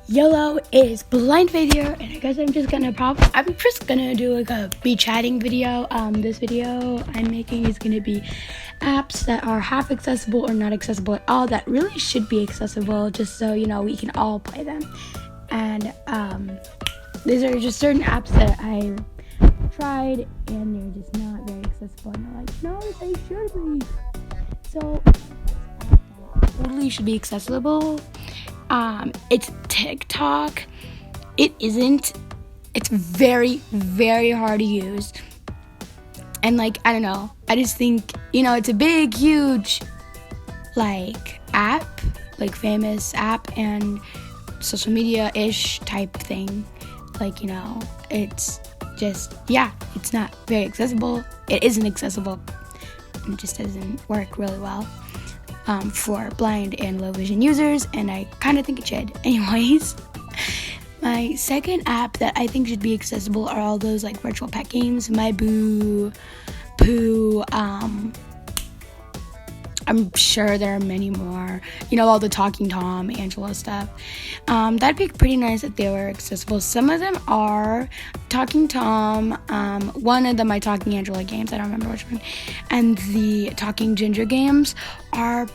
YOLO is Blind Faith here, and I guess I'm just gonna do like a be chatting video. This video I'm making is gonna be apps that are half accessible or not accessible at all that really should be accessible, just so you know we can all play them. And these are just certain apps that I've tried and they're just not very accessible, and they're like, no, they should be. So totally should be accessible. It's TikTok. It isn't. It's very, very hard to use. And I don't know. I just think, it's a big, huge, app, famous app and social media-ish type thing. It's just, it's not very accessible. It isn't accessible. And it just doesn't work really well. For blind and low vision users, and I kind of think it should. Anyways, my second app that I think should be accessible are all those virtual pet games. My Boo, Poo, I'm sure there are many more. All the Talking Tom, Angela stuff. That'd be pretty nice if they were accessible. Some of them are. Talking Tom, one of them are Talking Angela games, I don't remember which one, and the Talking Ginger games are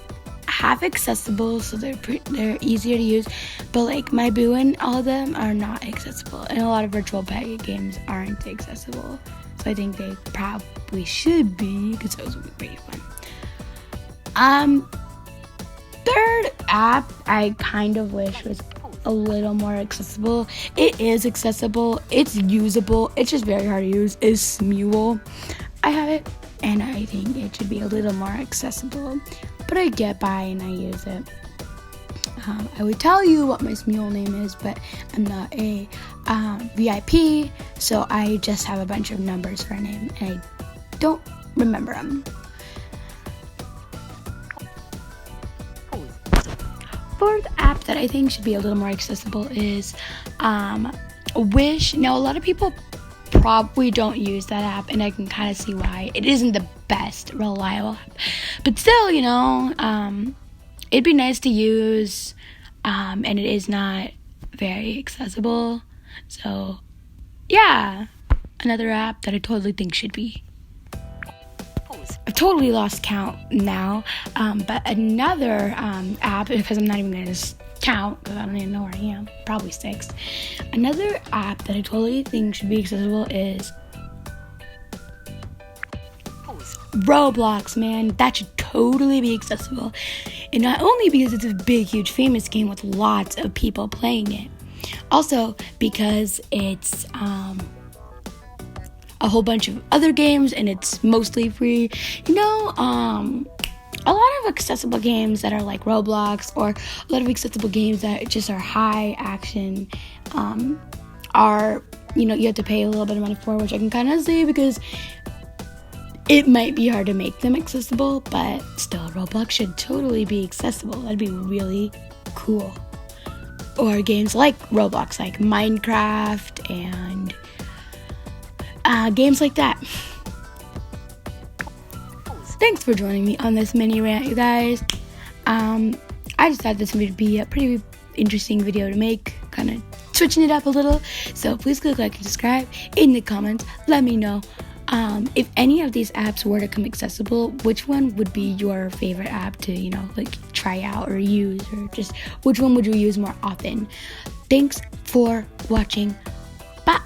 half accessible, so they're easier to use, but My Boo and all of them are not accessible, and a lot of virtual pet games aren't accessible, so I think they probably should be, because those would be pretty fun. Third app I kind of wish was a little more accessible. It is accessible, it's usable, it's just very hard to use, is Smule. I have it, and I think it should be a little more accessible, but I get by and I use it. I would tell you what my Smule name is, but I'm not a VIP, so I just have a bunch of numbers for a name, and I don't remember them. Fourth app that I think should be a little more accessible is Wish. Now, a lot of people probably don't use that app, and I can kind of see why. It isn't the best reliable app, but still, it'd be nice to use, and it is not very accessible. So, yeah, another app that I totally think should be. I've totally lost count now, but another app, because I'm not even going to count because I don't even know where I am, probably 6. Another app that I totally think should be accessible is Roblox, man. That should totally be accessible, and not only because it's a big, huge, famous game with lots of people playing it, also because it's a whole bunch of other games, and it's mostly free. A lot of accessible games that are like Roblox, or a lot of accessible games that just are high action, are, you have to pay a little bit of money for, which I can kind of see because it might be hard to make them accessible, but still, Roblox should totally be accessible. That'd be really cool. Or games like Roblox, like Minecraft and games like that. Thanks for joining me on this mini rant, you guys. I just thought this would be a pretty interesting video to make, kind of switching it up a little. So please click like and subscribe. In the comments, let me know if any of these apps were to come accessible, which one would be your favorite app to, try out or use, or just which one would you use more often. Thanks for watching. Bye.